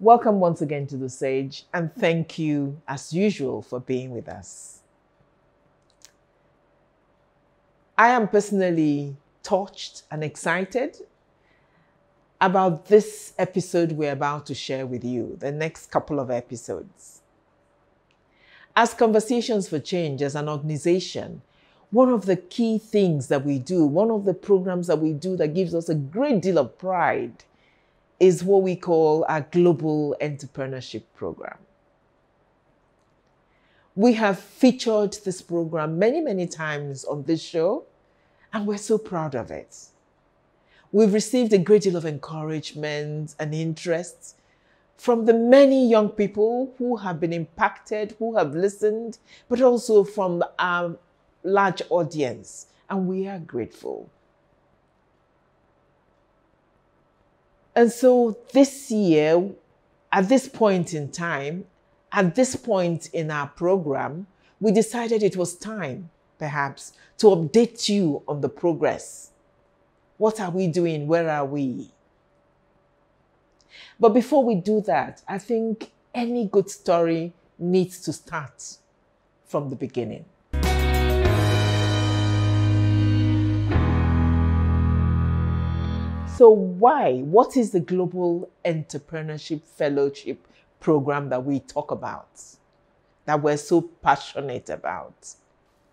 Welcome once again to The Sage, and thank you, as usual, for being with us. I am personally touched and excited about this episode we're about to share with you, the next couple of episodes. As Conversations for Change, as an organization, one of the key things that we do, one of the programs that we do that gives us a great deal of pride is what we call our Global Entrepreneurship Program. We have featured this program many, many times on this show, and we're so proud of it. We've received a great deal of encouragement and interest from the many young people who have been impacted, who have listened, but also from our large audience, and we are grateful. And so this year, at this point in time, at this point in our program, we decided it was time, perhaps, to update you on the progress. What are we doing? Where are we? But before we do that, I think any good story needs to start from the beginning. So why? What is the Global Entrepreneurship Fellowship Program that we talk about, that we're so passionate about?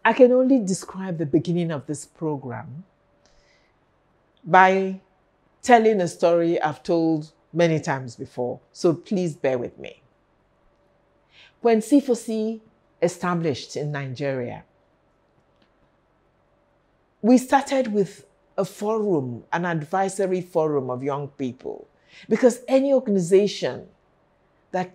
I can only describe the beginning of this program by telling a story I've told many times before, so please bear with me. When C4C established in Nigeria, we started with a forum, an advisory forum of young people, because any organization that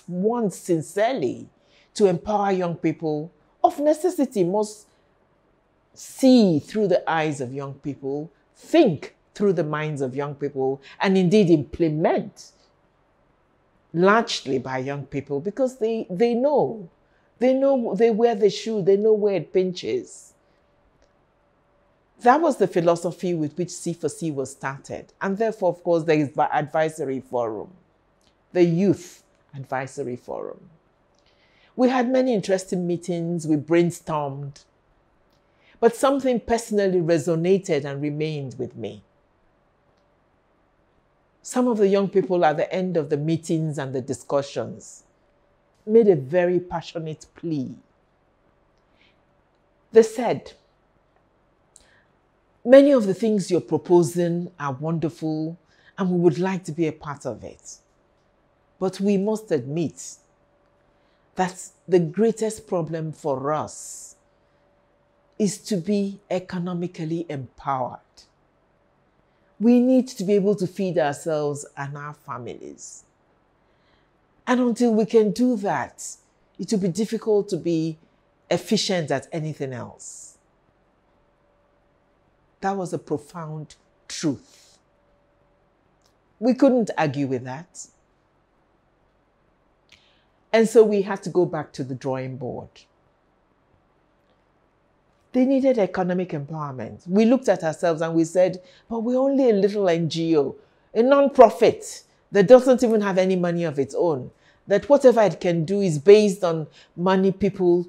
wants sincerely to empower young people, of necessity must see through the eyes of young people, think through the minds of young people, and indeed implement largely by young people, because they know they wear the shoe, they know where it pinches. That was the philosophy with which C4C was started. And therefore, of course, there is the advisory forum, the Youth Advisory Forum. We had many interesting meetings, we brainstormed, but something personally resonated and remained with me. Some of the young people at the end of the meetings and the discussions made a very passionate plea. They said, many of the things you're proposing are wonderful, and we would like to be a part of it. But we must admit that the greatest problem for us is to be economically empowered. We need to be able to feed ourselves and our families. And until we can do that, it will be difficult to be efficient at anything else. That was a profound truth. We couldn't argue with that. And so we had to go back to the drawing board. They needed economic empowerment. We looked at ourselves and we said, but we're only a little NGO, a non-profit that doesn't even have any money of its own, that whatever it can do is based on money people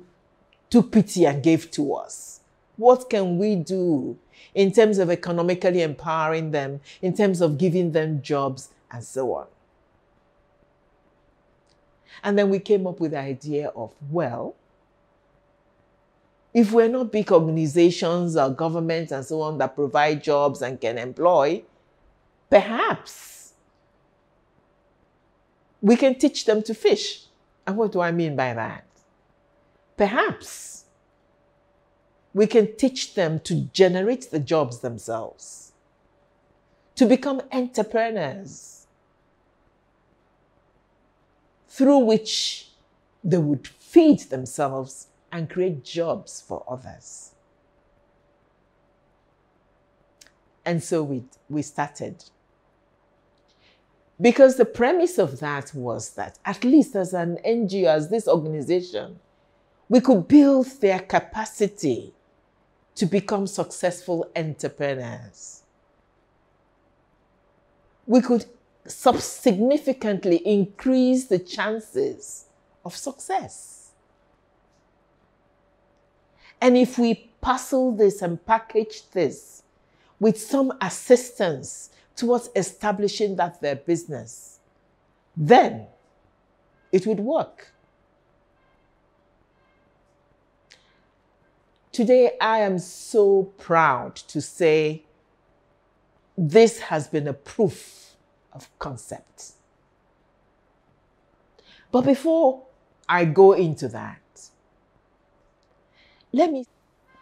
took pity and gave to us. What can we do in terms of economically empowering them, in terms of giving them jobs, and so on? And then we came up with the idea of, well, if we're not big organizations or governments and so on that provide jobs and can employ, perhaps we can teach them to fish. And what do I mean by that? Perhaps we can teach them to generate the jobs themselves, to become entrepreneurs, through which they would feed themselves and create jobs for others. And so we started. Because the premise of that was that, at least as an NGO, as this organization, we could build their capacity to become successful entrepreneurs. We could significantly increase the chances of success. And if we parcel this and package this with some assistance towards establishing that their business, then it would work. Today, I am so proud to say this has been a proof of concept. But before I go into that, let me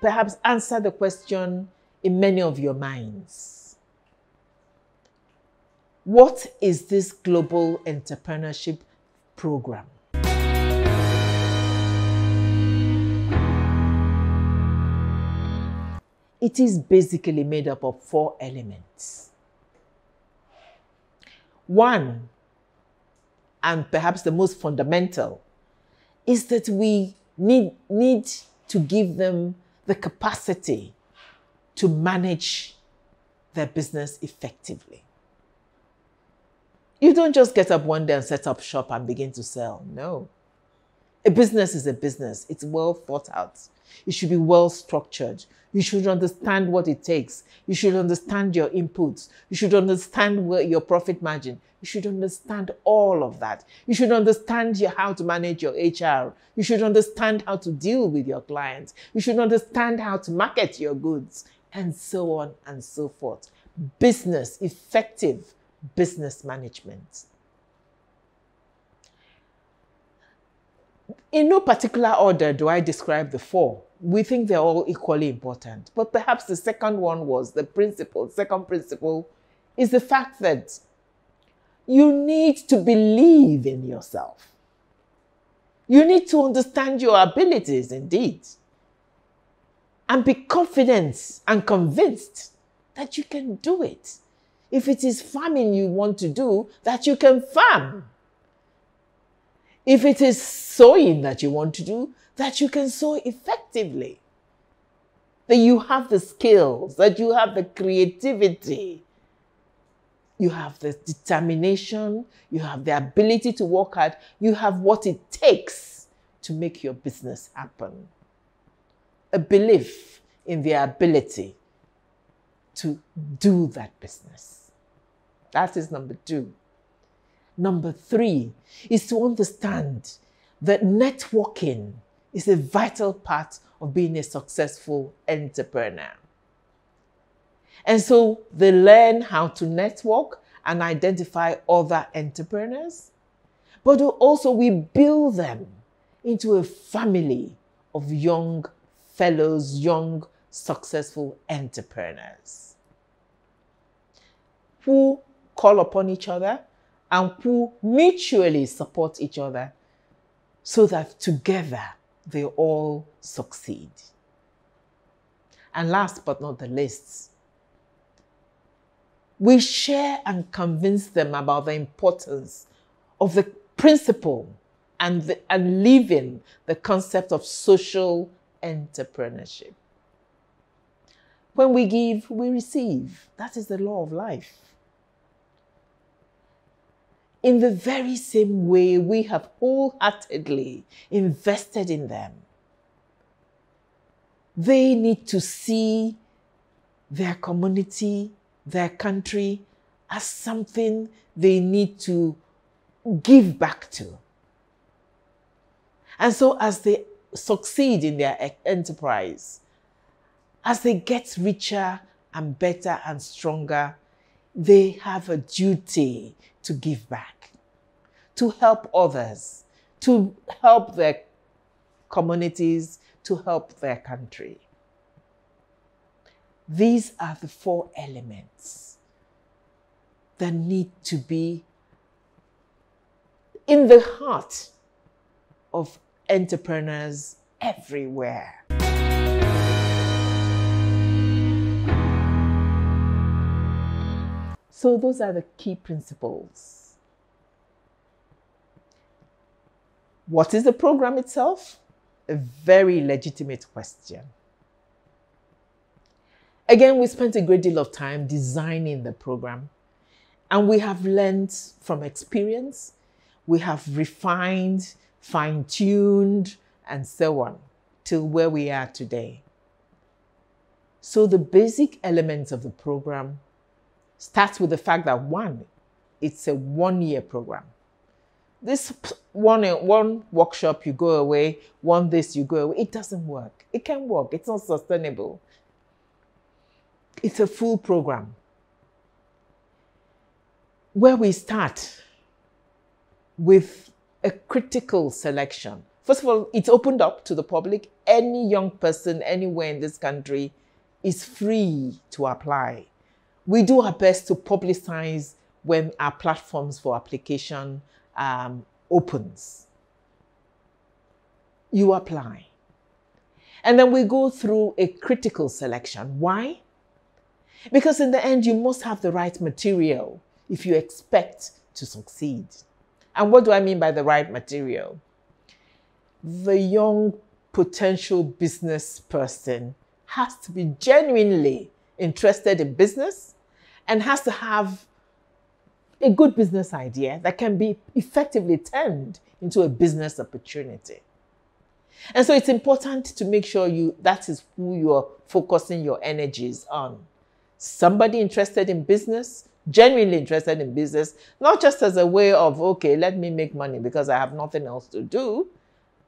perhaps answer the question in many of your minds. What is this Global Entrepreneurship Program? It is basically made up of 4 elements. One, and perhaps the most fundamental, is that we need to give them the capacity to manage their business effectively. You don't just get up one day and set up shop and begin to sell. No. A business is a business. It's well thought out. It should be well structured. You should understand what it takes. You should understand your inputs. You should understand your profit margin. You should understand all of that. You should understand how to manage your HR. You should understand how to deal with your clients. You should understand how to market your goods, and so on and so forth. Business, effective business management. In no particular order do I describe the 4. We think they're all equally important. But perhaps the second one was the principle. Second principle is the fact that you need to believe in yourself. You need to understand your abilities, indeed, and be confident and convinced that you can do it. If it is farming you want to do, that you can farm. If it is sewing that you want to do, that you can sew effectively. That you have the skills, that you have the creativity, you have the determination, you have the ability to work hard, you have what it takes to make your business happen. A belief in their ability to do that business. That is number 2. Number 3 is to understand that networking is a vital part of being a successful entrepreneur. And so they learn how to network and identify other entrepreneurs, but also we build them into a family of young fellows, young successful entrepreneurs who call upon each other and who mutually support each other so that together they all succeed. And last but not the least, we share and convince them about the importance of the principle and living the concept of social entrepreneurship. When we give, we receive. That is the law of life. In the very same way, we have wholeheartedly invested in them. They need to see their community, their country, as something they need to give back to. And so as they succeed in their enterprise, as they get richer and better and stronger, they have a duty to give back, to help others, to help their communities, to help their country. These are the 4 elements that need to be in the heart of entrepreneurs everywhere. So those are the key principles. What is the program itself? A very legitimate question. Again, we spent a great deal of time designing the program, And we have learned from experience. We have refined, fine-tuned, and so on, till where we are today. So the basic elements of the program starts with the fact that one, it's a one-year program. This one workshop, you go away, one this, you go away. It doesn't work. It can't work. It's not sustainable. It's a full program where we start with a critical selection. First of all, it's opened up to the public. Any young person anywhere in this country is free to apply. We do our best to publicize when our platforms for application opens. You apply. And then we go through a critical selection. Why? Because in the end, you must have the right material if you expect to succeed. And what do I mean by the right material? The young potential business person has to be genuinely interested in business and has to have a good business idea that can be effectively turned into a business opportunity. And so it's important to make sure that is who you're focusing your energies on. Somebody interested in business, genuinely interested in business, not just as a way of, okay, let me make money because I have nothing else to do,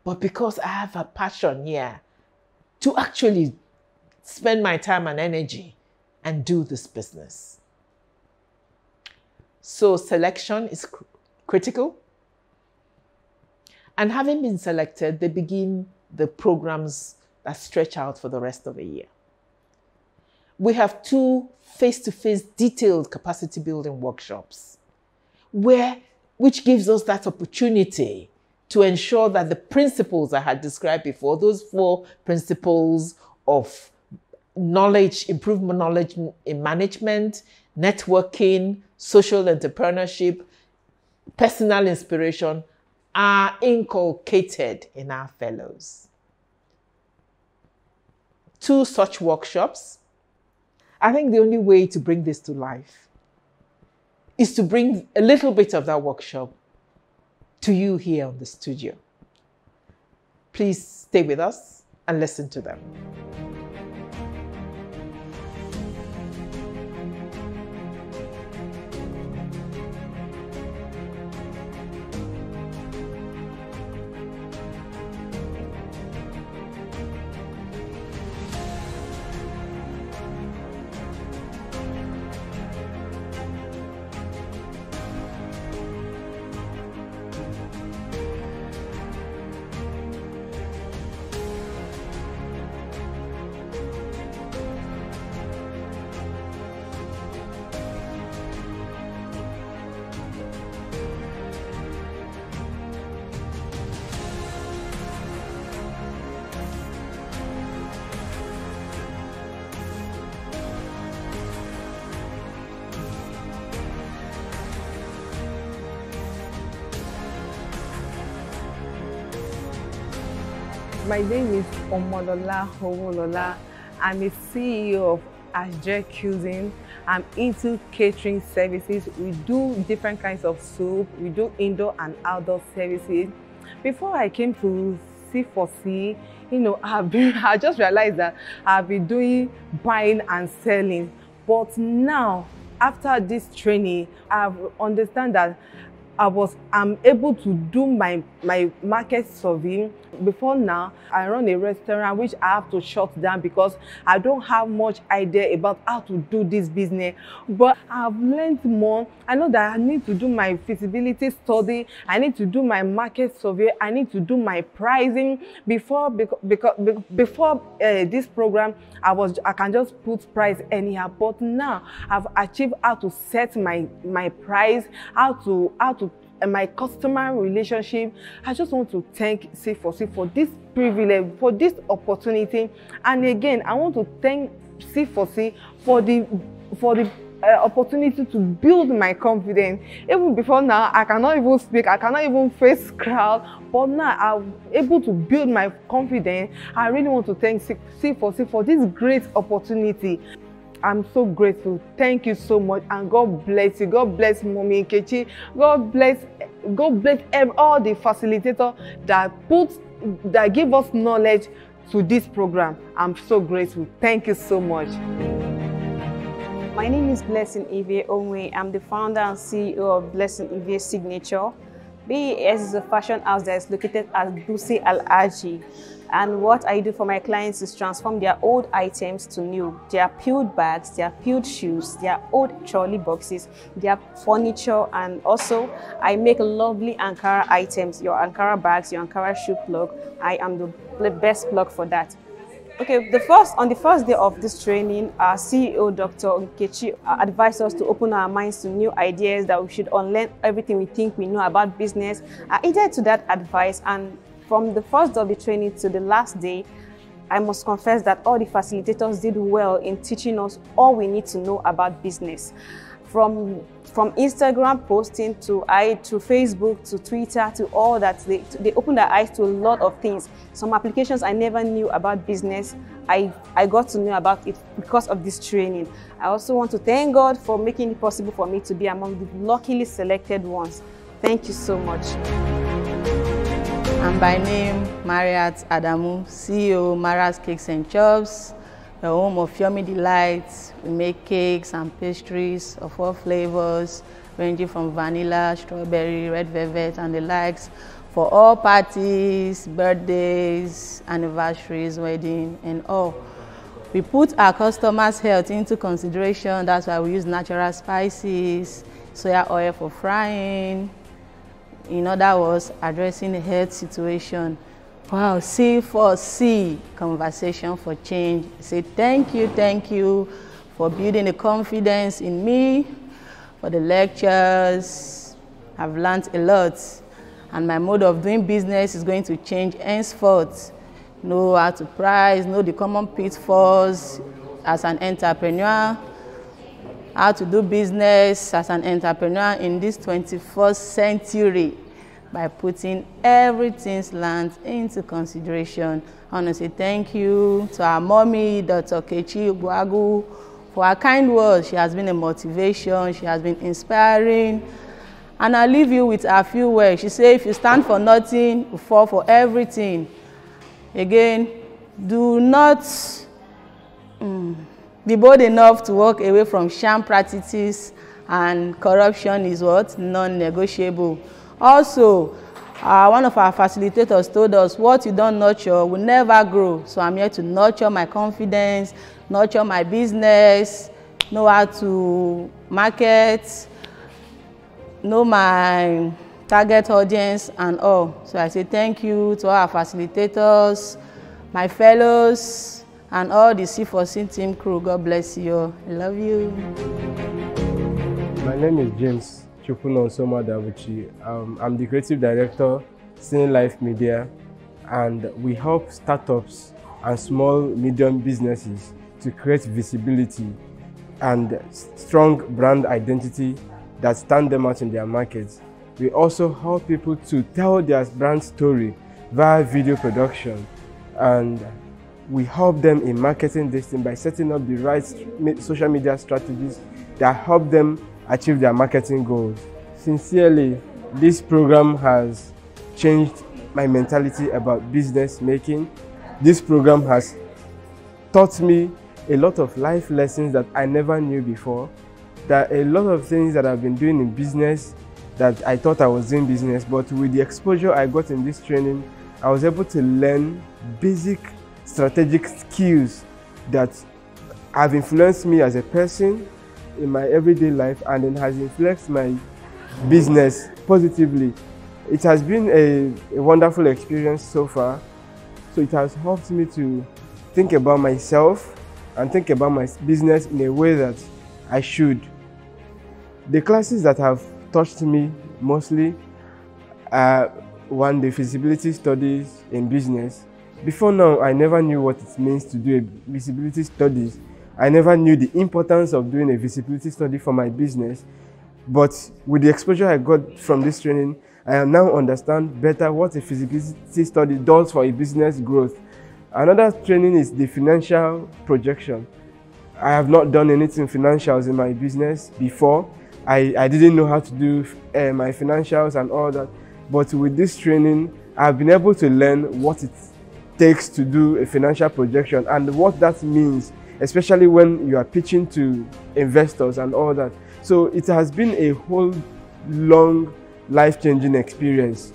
but because I have a passion here to actually spend my time and energy and do this business. So selection is critical. And having been selected, they begin the programs that stretch out for the rest of the year. We have 2 face-to-face detailed capacity building workshops, which gives us that opportunity to ensure that the principles I had described before, those 4 principles of knowledge, improvement knowledge in management, networking, social entrepreneurship, personal inspiration, are inculcated in our fellows. 2 such workshops. I think the only way to bring this to life is to bring a little bit of that workshop to you here on the studio. Please stay with us and listen to them. My name is Omolola Owolola. I'm a CEO of Asje Cuisine. I'm into catering services. We do different kinds of soup. We do indoor and outdoor services. Before I came to C4C, I just realized that I've been doing buying and selling. But now, after this training, I've understand that I'm able to do my market survey. Before now, I run a restaurant which I have to shut down because I don't have much idea about how to do this business. But I've learned more. I know that I need to do my feasibility study. I need to do my market survey. I need to do my pricing before this program. I can just put price anyhow. But now I've achieved how to set my price, how to my customer relationship. I just want to thank C4C for this privilege, for this opportunity. And again, I want to thank C4C for the opportunity to build my confidence. Even before now, I cannot even speak, I cannot even face crowd, but now I'm able to build my confidence. I really want to thank C4C for this great opportunity. I'm so grateful. Thank you so much, and God bless you. God bless Mommy Nkechi. God bless all the facilitators that give us knowledge to this program. I'm so grateful. Thank you so much. My name is Blessing Ivy Onwe. I'm the founder and CEO of Blessing Ivy Signature. BES is a fashion house that is located at Dutse Alhaji. And what I do for my clients is transform their old items to new. Their peeled bags, their peeled shoes, their old trolley boxes, their furniture, and also I make lovely Ankara items, your Ankara bags, your Ankara shoe plug. I am the best plug for that. Okay, on the first day of this training, our CEO, Dr. Nkechi, advised us to open our minds to new ideas, that we should unlearn everything we think we know about business. I adhered to that advice, and from the first day of the training to the last day, I must confess that all the facilitators did well in teaching us all we need to know about business. From Instagram posting to Facebook to Twitter to all that, they opened their eyes to a lot of things. Some applications I never knew about business, I got to know about it because of this training. I also want to thank God for making it possible for me to be among the luckily selected ones. Thank you so much. I'm by name Mariat Adamu, CEO Mara's Cakes and Chops, the home of Yomi Delights. We make cakes and pastries of all flavors, ranging from vanilla, strawberry, red velvet, and the likes, for all parties, birthdays, anniversaries, wedding, and all. We put our customers' health into consideration. That's why we use natural spices, soya oil for frying. In other words, addressing the health situation. Wow, C4C, conversation for change. Say thank you for building the confidence in me, for the lectures. I've learned a lot, and my mode of doing business is going to change henceforth. Know how to price, know the common pitfalls as an entrepreneur, how to do business as an entrepreneur in this 21st century by putting everything's learned into consideration. I want to say thank you to our mommy, Dr. Nkechi Ogbuagu, for her kind words. She has been a motivation, she has been inspiring. And I'll leave you with a few words. She said, if you stand for nothing, you fall for everything. Again, do not be bold enough to walk away from sham practices, and corruption is what? Non-negotiable. Also, one of our facilitators told us, what you don't nurture will never grow. So I'm here to nurture my confidence, nurture my business, know how to market, know my target audience and all. So I say thank you to all our facilitators, my fellows, and all the C4C team crew. God bless you. I love you. My name is James Chukwuno Nsoma Dabuchi. I'm the creative director, Cine Life Media, and we help startups and small, medium businesses to create visibility and strong brand identity that stand them out in their markets. We also help people to tell their brand story via video production, and we help them in marketing this thing by setting up the right social media strategies that help them achieve their marketing goals. Sincerely, this program has changed my mentality about business making. This program has taught me a lot of life lessons that I never knew before. There are a lot of things that I've been doing in business that I thought I was doing business, but with the exposure I got in this training, I was able to learn basic strategic skills that have influenced me as a person in my everyday life, and then has influenced my business positively. It has been a wonderful experience so far. So it has helped me to think about myself and think about my business in a way that I should. The classes that have touched me mostly are one, the feasibility studies in business. Before now, I never knew what it means to do a feasibility studies. I never knew the importance of doing a feasibility study for my business. But with the exposure I got from this training, I now understand better what a feasibility study does for a business growth. Another training is the financial projection. I have not done anything financials in my business before. I didn't know how to do my financials and all that. But with this training, I've been able to learn what it takes to do a financial projection and what that means, especially when you are pitching to investors and all that. So it has been a whole long life-changing experience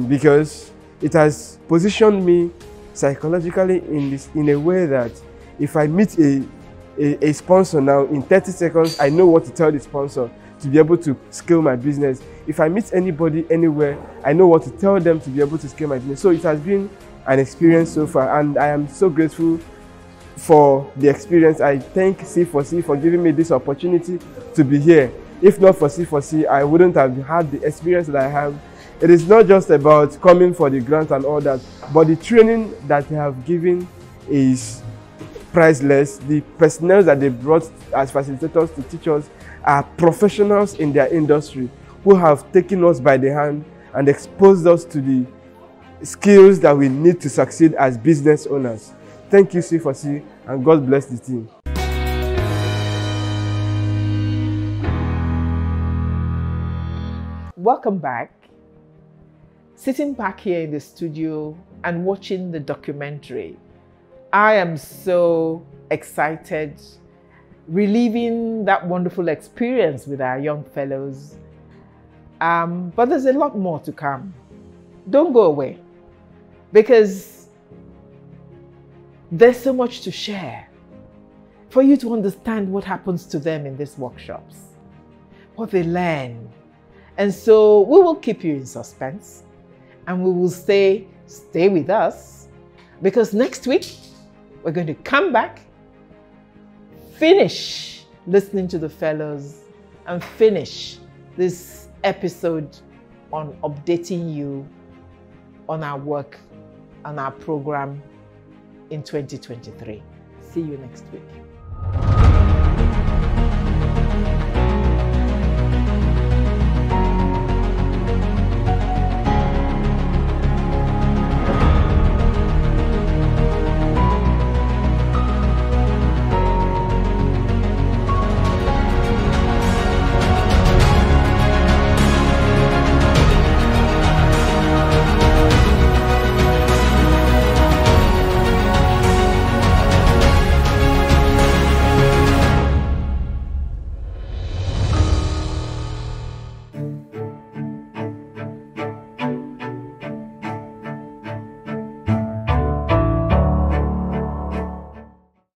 because it has positioned me psychologically in a way that if I meet a sponsor now, in 30 seconds, I know what to tell the sponsor to be able to scale my business. If I meet anybody anywhere, I know what to tell them to be able to scale my business. So it has been an experience so far, and I am so grateful for the experience. I thank C4C for giving me this opportunity to be here. If not for C4C, I wouldn't have had the experience that I have. It is not just about coming for the grant and all that, but the training that they have given is priceless. The personnel that they brought as facilitators to teach us are professionals in their industry who have taken us by the hand and exposed us to the skills that we need to succeed as business owners. Thank you, C4C, and God bless the team. Welcome back. Sitting back here in the studio and watching the documentary, I am so excited, reliving that wonderful experience with our young fellows. But there's a lot more to come. Don't go away, because there's so much to share for you to understand what happens to them in these workshops, what they learn. And so we will keep you in suspense, and we will say, stay with us, because next week we're going to come back, finish listening to the fellows, and finish this episode on updating you on our work, on our program in 2023. See you next week.